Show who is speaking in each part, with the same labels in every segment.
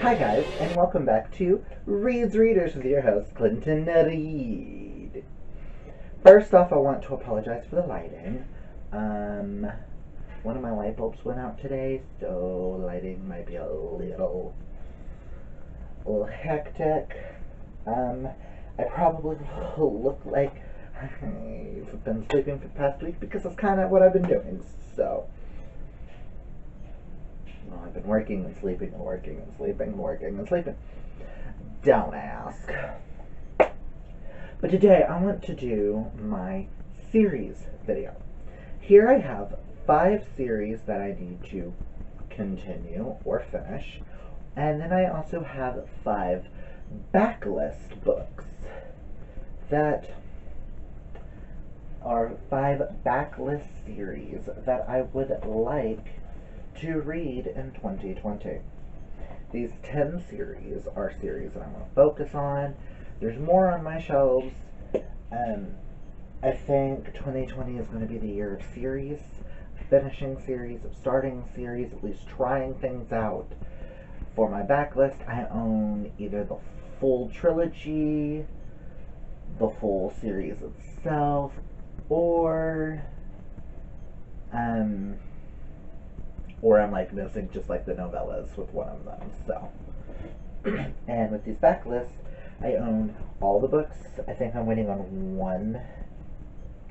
Speaker 1: Hi guys, and welcome back to Reed's Readers with your host, Clinton Reed. First off, I want to apologize for the lighting. One of my light bulbs went out today, so lighting might be a little hectic. I probably will look like I've been sleeping for the past week because that's kind of what I've been doing, so. Well, I've been working and sleeping and working and sleeping and working and sleeping. Don't ask. But today I want to do my series video. Here I have 5 series that I need to continue or finish. And then I also have 5 backlist books that are 5 backlist series that I would like to read in 2020. These 10 series are series that I'm going to focus on. There's more on my shelves. I think 2020 is going to be the year of series, finishing series, of starting series, at least trying things out. For my backlist, I own either the full trilogy, the full series itself, or I'm like missing just like the novellas with one of them. So, and with these backlists, I own all the books. I think I'm waiting on one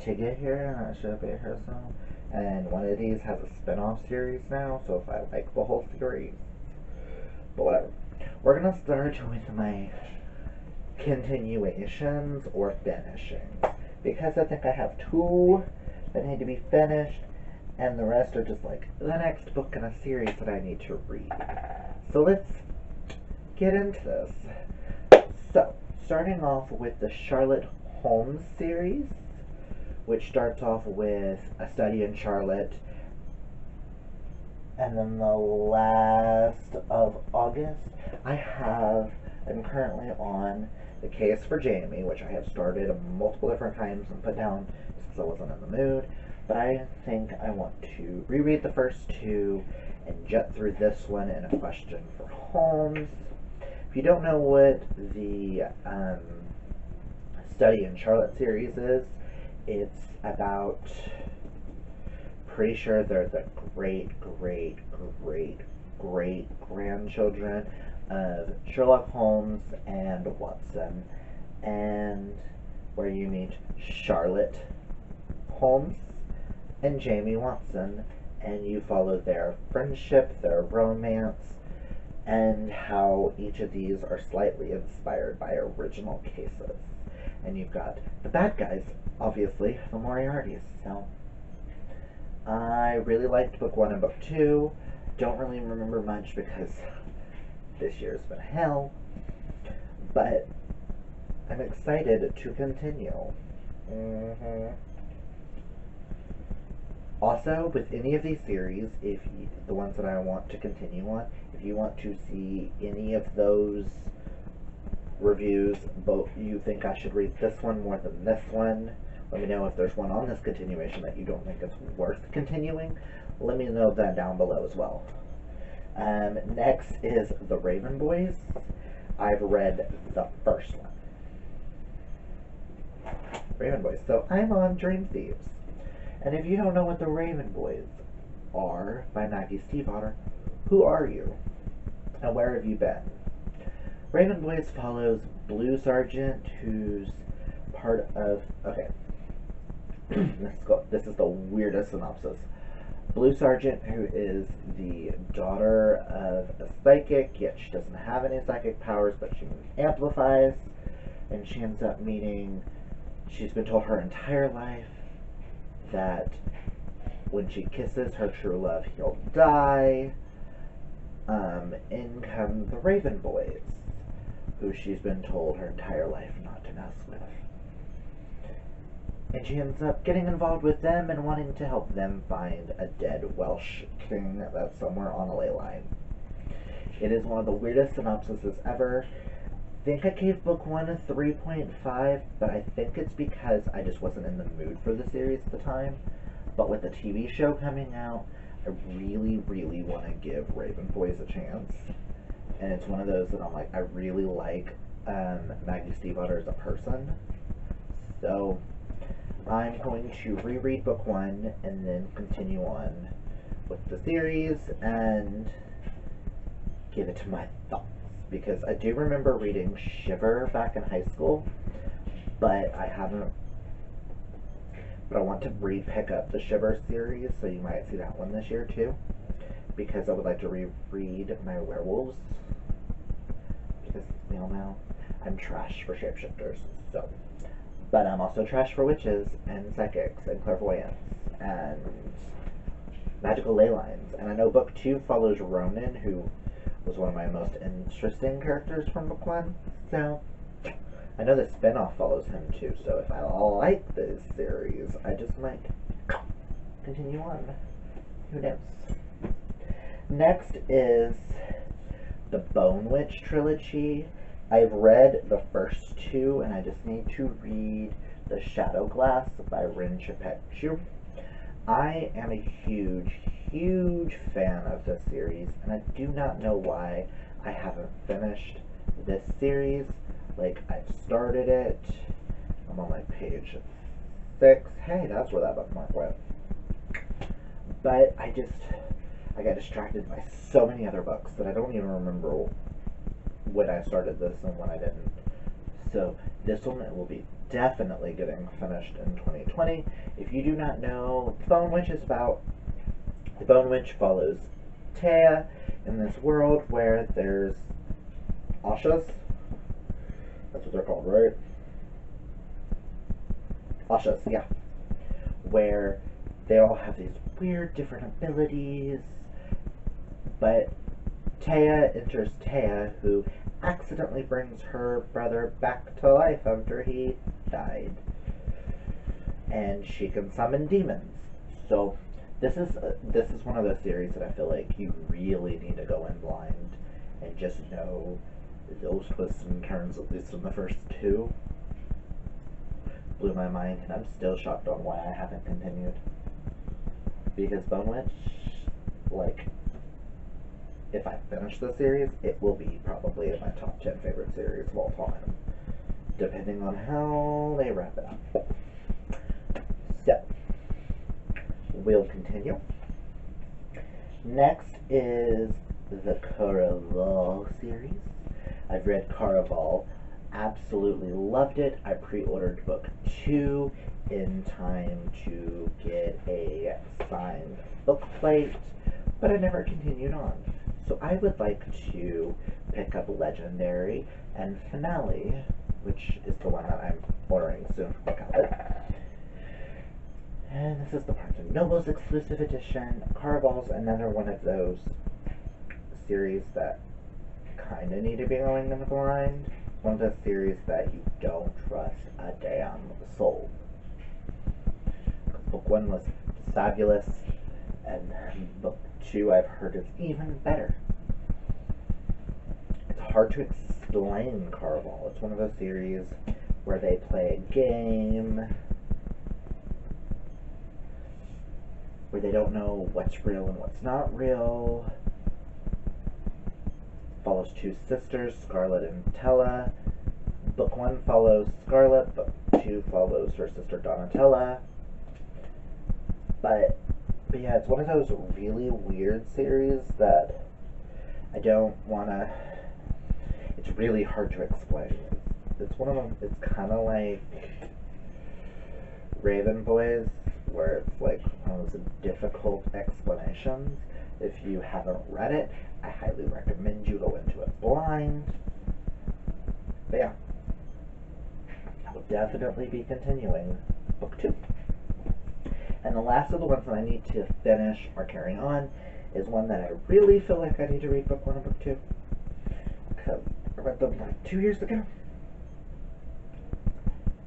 Speaker 1: to get here, and that should be here soon. And one of these has a spin-off series now, so if I like the whole series, but whatever. We're gonna start with my continuations or finishings, because I think I have 2 that need to be finished, and the rest are just like the next book in a series that I need to read. So let's get into this. So, starting off with the Charlotte Holmes series, which starts off with A Study in Charlotte, and then the last of August, I'm currently on The Case for Jamie, which I have started multiple different times and put down just because I wasn't in the mood. But I think I want to reread the first 2 and jet through this one in a question for Holmes. If you don't know what the Study in Charlotte series is, it's about, pretty sure they're the great grandchildren of Sherlock Holmes and Watson, and where you meet Charlotte Holmes and Jamie Watson, and you follow their friendship, their romance, and how each of these are slightly inspired by original cases. And you've got the bad guys, obviously, the Moriartys. So I really liked book 1 and book 2. Don't really remember much because this year's been hell, but I'm excited to continue. Also, with any of these series, the ones that I want to continue on, if you want to see any of those reviews, you think I should read this one more than this one, let me know. If there's one on this continuation that you don't think it's worth continuing, let me know that down below as well. Next is The Raven Boys. I've read the first one. Raven Boys. So I'm on Dream Thieves. And if you don't know what The Raven Boys are, by Maggie Stiefvater, who are you? And where have you been? Raven Boys follows Blue Sergeant, who's part of... Okay. This is the weirdest synopsis. Blue Sergeant, who is the daughter of a psychic, yet she doesn't have any psychic powers, but she amplifies, and she ends up meeting... She's been told her entire life that when she kisses her true love, he'll die. In come the Raven Boys, who she's been told her entire life not to mess with. And she ends up getting involved with them and wanting to help them find a dead Welsh king that's somewhere on a ley line. It is one of the weirdest synopsises ever. I think I gave book 1 a 3.5, but I think it's because I just wasn't in the mood for the series at the time. But with the TV show coming out, I really want to give Raven Boys a chance. and it's one of those that I'm like, I really like Maggie Stiefvater as a person. So I'm going to reread book 1 and then continue on with the series and give it to my thoughts. Because I do remember reading Shiver back in high school, but I haven't. But I want to pick up the Shiver series, so you might see that one this year too. Because I would like to reread my werewolves. Because we all know I'm trash for shapeshifters, so. But I'm also trash for witches and psychics and clairvoyants and magical ley lines. And I know book 2 follows Ronan, who was one of my most interesting characters from book 1. So I know the spin-off follows him too. So if I like this series, I just might continue on. Who knows? Next is the Bone Witch trilogy. I've read the first 2, and I just need to read The Shadow Glass by Rin Chapek-Chu. I am a huge, huge fan of this series, and I do not know why I haven't finished this series. Like, I've started it. I'm on like page 6. Hey, that's where that bookmark went. But I got distracted by so many other books that I don't even remember when I started this and when I didn't. So this one will be definitely getting finished in 2020. If you do not know what the Bone Witch is about, the Bone Witch follows Taya in this world where there's Ashas. That's what they're called, right? Ashas, yeah. Where they all have these weird different abilities, but Taya enters Taya, who accidentally brings her brother back to life after he died. And she can summon demons. So this is one of those series that I feel like you really need to go in blind and just know those twists and turns, at least in the first 2. Blew my mind, and I'm still shocked on why I haven't continued. Because Bone Witch, like, if I finish the series, it will be probably in my top 10 favorite series of all time, depending on how they wrap it up. So, we'll continue. Next is the Caraval series. I've read Caraval, absolutely loved it. I pre-ordered book 2 in time to get a signed book plate, but I never continued on. So I would like to pick up Legendary and Finale, which is the one that I'm ordering soon for Book Outlet. And this is the Barnes & Noble's exclusive edition. Caraval's another one of those series that kind of need to be going in the blind. One of those series that you don't trust a damn soul. Book 1 was fabulous, and book 2 I've heard is even better. It's hard to explain Caraval. It's one of those series where they play a game where they don't know what's real and what's not real. Follows 2 sisters, Scarlet and Tella. Book 1 follows Scarlet, book 2 follows her sister Donatella. But yeah, it's one of those really weird series that I don't want to. It's really hard to explain. It's one of them. It's kind of like Raven Boys, where it's like one of those difficult explanations. If you haven't read it, I highly recommend you go into it blind. But yeah, I will definitely be continuing book 2. And the last of the ones that I need to finish or carry on is one that I really feel like I need to read book 1 and book 2. Because I read them like 2 years ago.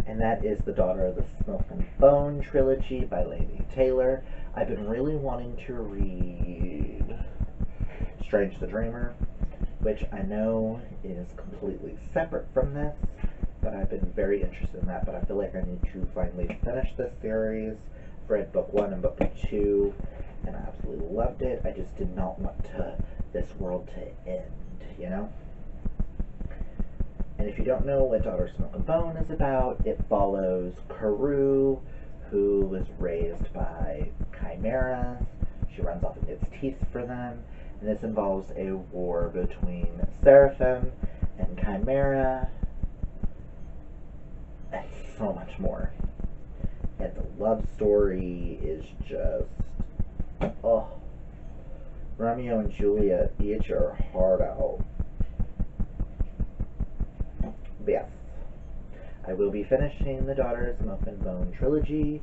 Speaker 1: And that is The Daughter of the Smoke and Bone trilogy by Lady Taylor. I've been really wanting to read Strange the Dreamer, which I know is completely separate from this, but I've been very interested in that. But I feel like I need to finally finish this series. I've read book 1 and book 2, and I absolutely loved it. I just did not want to this world to end, you know? And if you don't know what Daughters of Milk and Bone is about, it follows Karoo, who was raised by chimeras. She runs off and gets teeth for them. And this involves a war between Seraphim and Chimera, and so much more. And the love story is just, oh, Romeo and Juliet, eat your heart out. But yes, I will be finishing the Daughters of Milk and Bone trilogy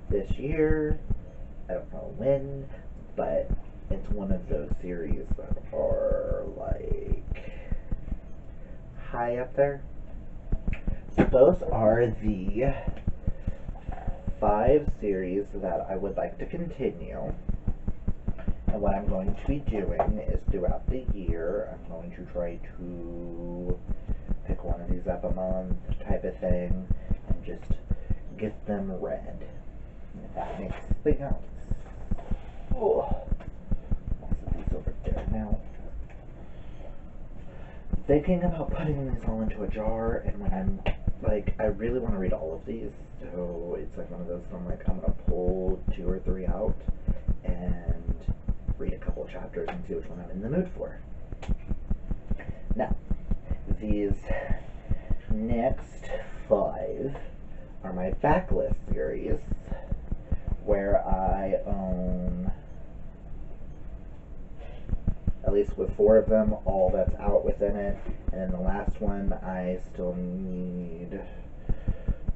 Speaker 1: this year. I don't know when, but it's one of those series that are like high up there. So those are the 5 series that I would like to continue. And what I'm going to be doing is throughout the year, I'm going to try to pick one of these up a month type of thing and just get them read. If that makes sense. Oh, most of these over there now. Thinking about putting these all into a jar, and when I'm like, I really want to read all of these, so it's like one of those that I'm like, I'm gonna pull 2 or 3 out and read a couple chapters and see which one I'm in the mood for. Now, these next 5 are my backlist series, where I own, at least with 4 of them, all that's out within it, and then the last one I still need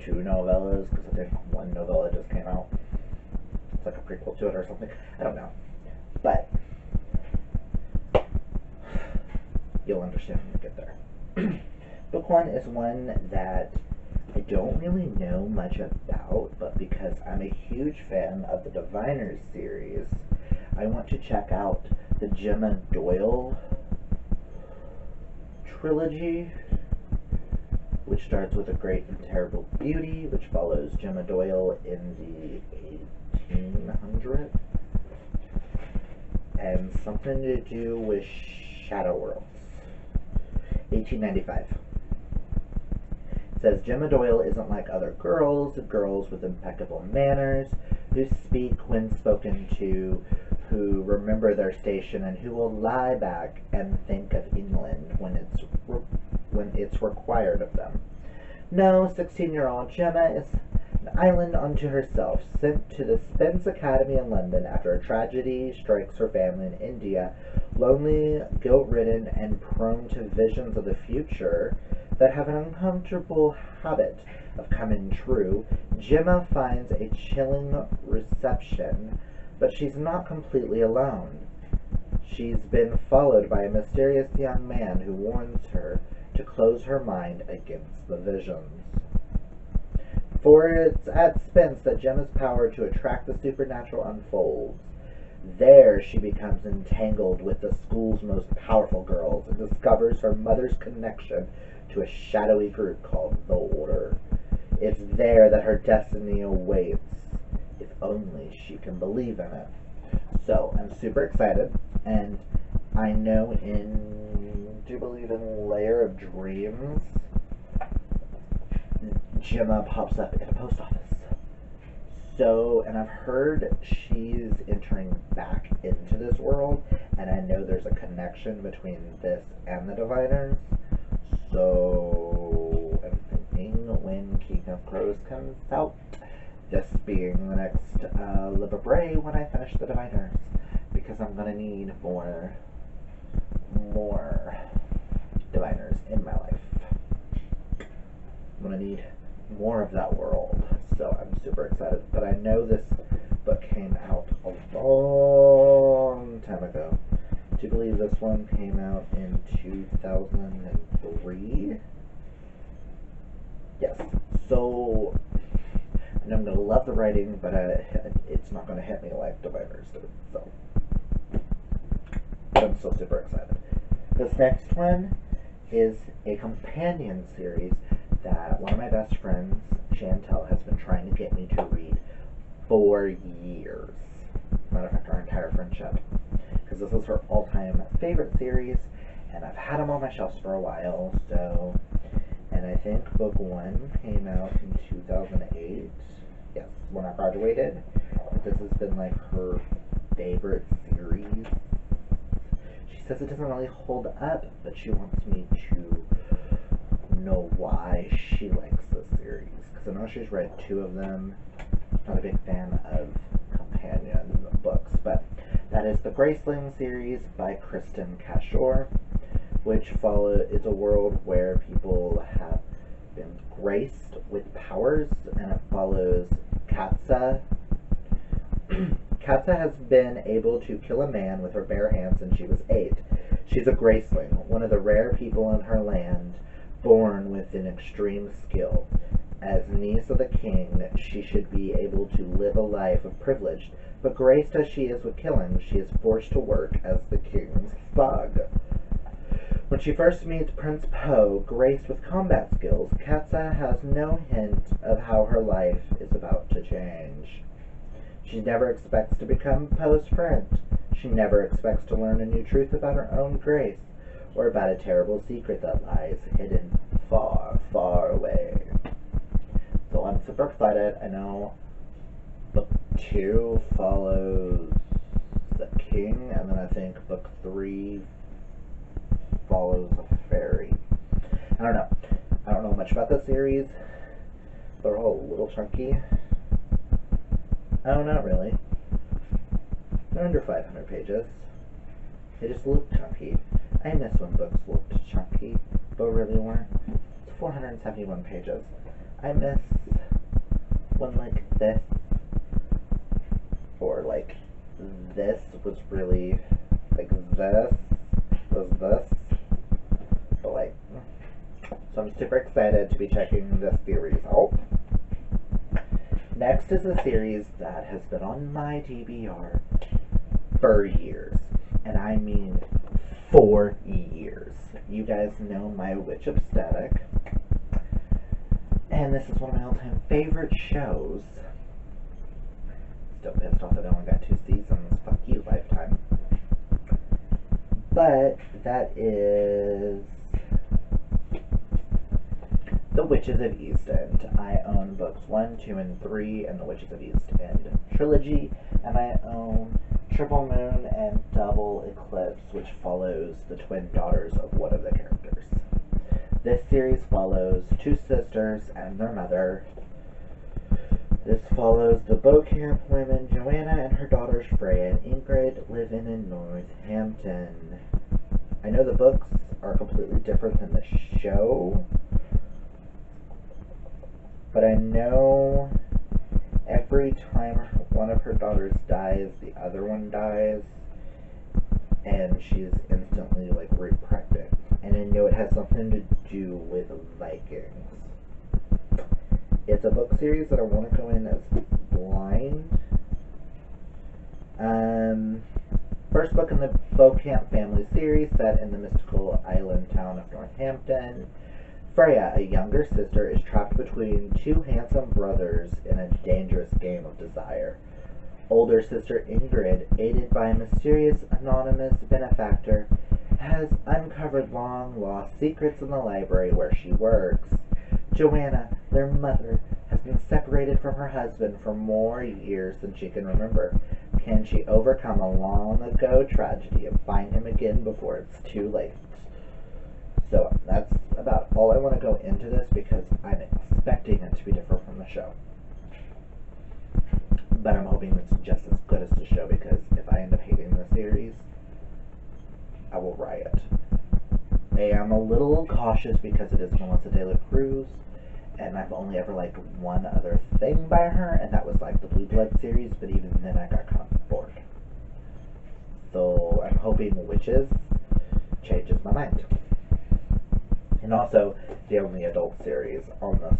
Speaker 1: 2 novellas, because I think one novella just came out. It's like a prequel to it or something. I don't know. But you'll understand when we get there. Book 1 is one that I don't really know much about, but because I'm a huge fan of the Diviners series, I want to check out the Gemma Doyle trilogy, which starts with A Great and Terrible Beauty, which follows Gemma Doyle in the 1800s, and something to do with Shadow Worlds, 1895. It says, Gemma Doyle isn't like other girls with impeccable manners, who speak when spoken to, who remember their station, and who will lie back and think of England when it's required of them. No, 16-year-old Gemma is an island unto herself, sent to the Spence Academy in London after a tragedy strikes her family in India. Lonely, guilt-ridden, and prone to visions of the future that have an uncomfortable habit of coming true, Gemma finds a chilling reception, but she's not completely alone. She's been followed by a mysterious young man who warns her to close her mind against the visions. For it's at Spence that Gemma's power to attract the supernatural unfolds. There she becomes entangled with the school's most powerful girls and discovers her mother's connection to a shadowy group called the Order. It's there that her destiny awaits, if only she can believe in it. So, I'm super excited, and I know do you believe in Layer of Dreams? Gemma pops up in a post office. So, and I've heard she's entering back into this world, and I know there's a connection between this and the Diviners. So, I'm thinking when King of Crows comes out, this being the next Libra Bray when I finish the Diviners, because I'm gonna need more Diviners in my life. I'm gonna need more of that world, so I'm super excited. But I know this book came out a long time ago. Do you believe this one came out in 2003? Yes. So, and I'm gonna love the writing, but it's not gonna hit me like Diviners did. So, but I'm still super excited. This next one is a companion series that one of my best friends, Chantel, has been trying to get me to read for years. Matter of fact, our entire friendship. Because because this is her all-time favorite series, and I've had them on my shelves for a while. So, and I think book 1 came out in 2008. Yes, when I graduated. But this has been like her favorite series. She says it doesn't really hold up, but she wants me to know why she likes this series, because I know she's read 2 of them. Not a big fan of companion books, but that is the Braceland Series by Kristen Cashore, which is a world where people have been graced with powers, and it follows Katsa. Katsa has been able to kill a man with her bare hands since she was 8. She's a Graceling, one of the rare people in her land, born with an extreme skill. As niece of the king, she should be able to live a life of privilege, but graced as she is with killing, she is forced to work as the king's thug. When she first meets Prince Po, graced with combat skills, Katsa has no hint of how her life is about to change. She never expects to become Po's friend. She never expects to learn a new truth about her own grace, or about a terrible secret that lies hidden far, far away. So I'm super excited. I know book 2 follows the king, and then I think book 3 follows a fairy. I don't know. I don't know much about the series. They're all a little chunky. Oh, not really. They're under 500 pages. They just look chunky. I miss when books looked chunky, but really weren't. It's 471 pages. I miss when, like, this, or, like, this was really, like, this was this, but, like, so I'm super excited to be checking this series out. Next is a series that has been on my TBR for years, and I mean 4 years. You guys know my witch aesthetic, and this is one of my all-time favorite shows. Still pissed off that I only got 2 seasons. Fuck you, Lifetime. But that is The Witches of East End. I own books 1, 2, and 3 in the Witches of East End trilogy, and I own Triple Moon and Double Eclipse, which follows the twin daughters of one of the characters. This series follows 2 sisters and their mother. This follows the boat camp women Joanna and her daughters Freya and Ingrid living in Northampton. I know the books are completely different than the show, but I know every time one of her daughters dies, the other one dies, and she's instantly, like, pregnant. And I know it has something to do with Vikings. It's a book series that I want to go in as blind. First book in the Beaucamp family series, set in the mystical island town of Northampton. Freya, a younger sister, is trapped between 2 handsome brothers in a dangerous game of desire. Older sister Ingrid, aided by a mysterious anonymous benefactor, has uncovered long-lost secrets in the library where she works. Joanna, their mother, has been separated from her husband for more years than she can remember. Can she overcome a long-ago tragedy and find him again before it's too late? So that's about all I want to go into this, because I'm expecting it to be different from the show. But I'm hoping it's just as good as the show, because if I end up hating the series, I will riot. I am a little cautious because it is Melissa De La Cruz, and I've only ever liked one other thing by her, and that was like the Blue Blood series, but even then I got kind of bored. So I'm hoping Witches changes my mind. And also, the only adult series on this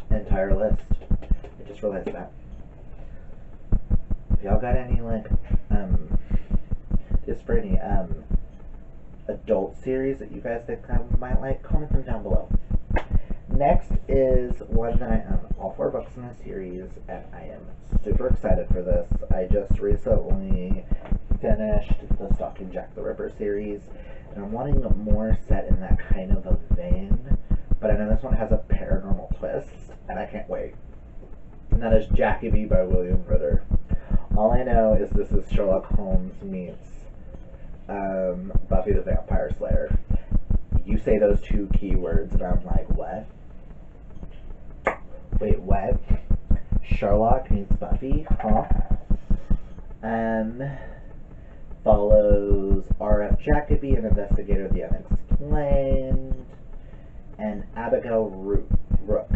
Speaker 1: entire list. I just realized that. If y'all got any, like, just for any, adult series that you guys think I might like, comment them down below. Next is one that I own all 4 books in the series, and I am super excited for this. I just recently finished the Stalking Jack the Ripper series, and I'm wanting more set in that kind of a vein, but I know this one has a paranormal twist, and I can't wait. And that is Jackie B by William Ritter. All I know is this is Sherlock Holmes meets Buffy the Vampire Slayer. You say those 2 keywords, and I'm like, what? Wait, what? Sherlock meets Buffy? Huh? Follows R.F. Jacoby, an investigator of the unexplained, and Abigail Rook.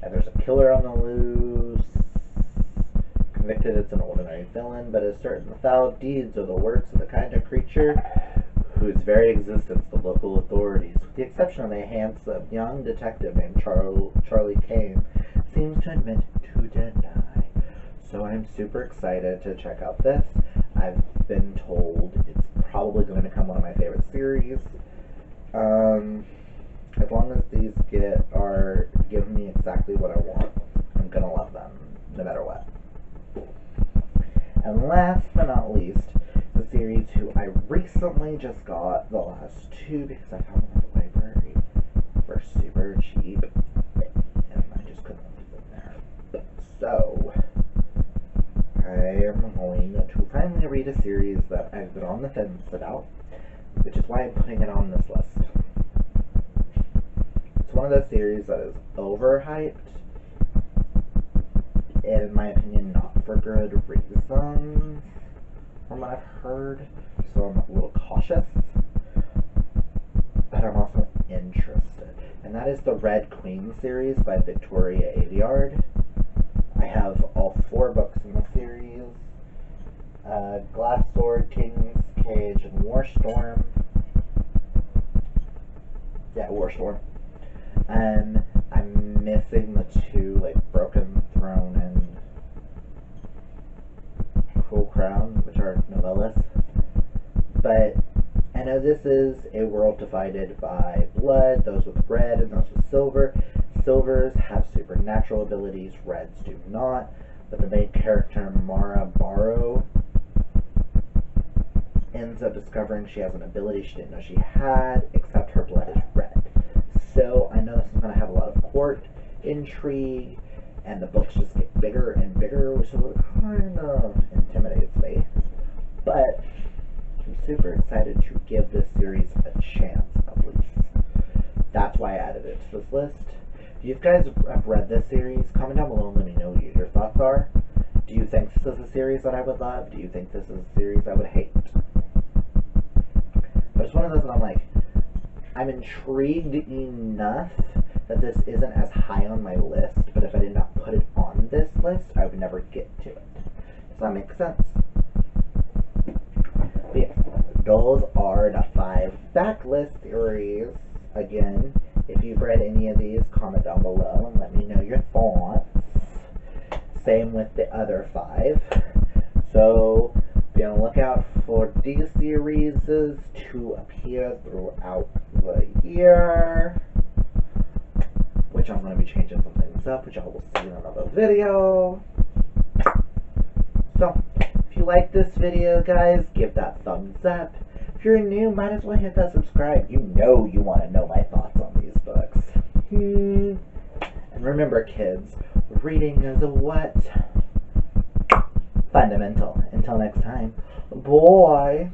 Speaker 1: And there's a killer on the loose. Convicted, it's an ordinary villain, but is certain the foul deeds are the works of the kind of creature whose very existence the local authorities, with the exception of a handsome young detective named Charlie Kane, seems to admit to deny. So I'm super excited to check out this. I've been told it's probably going to become one of my favorite series. As long as these are giving me exactly what I want, I'm going to love them, no matter what. And last but not least, the series who I recently just got the last 2 because I found them at the library for super cheap, and I just couldn't leave them there. So, I am going to finally read a series that I've been on the fence about, which is why I'm putting it on this list. It's one of those series that is overhyped, and in my opinion, not for good reasons, from what I've heard, so I'm a little cautious, but I'm also interested. And that is the Red Queen series by Victoria Aveyard. I have all 4 books in the series, Glass Sword, King's Cage, and Warstorm. Yeah, Warstorm. I'm missing the 2, like, Broken Throne and Cruel Crown, which are novellas. But I know this is a world divided by blood, those with red and those with silver. Silvers have supernatural abilities, reds do not. But the main character, Mara Barrow, ends up discovering she has an ability she didn't know she had, except her blood is red. So I know this is going to have a lot of court intrigue, and the books just get bigger and bigger, which kind of intimidates me. But I'm super excited to give this series a chance, at least. That's why I added it to this list. If you guys have read this series, comment down below and let me know what your thoughts are. Do you think this is a series that I would love? Do you think this is a series I would hate? But it's one of those that I'm like, I'm intrigued enough that this isn't as high on my list, but if I did not put it on this list, I would never get to it. Does that make sense? But yes, those are the 5 backlist theories. Again, if you've read any of these, comment down below and let me know your thoughts. Same with the other 5. So, be on the lookout for these series to appear throughout the year, which I'm going to be changing some things up, which I will see in another video. So, if you like this video, guys, give that thumbs up. If you're new, might as well hit that subscribe. You know you want to know my thoughts on these books. And remember, kids, reading is a what? Fundamental. Until next time, bye.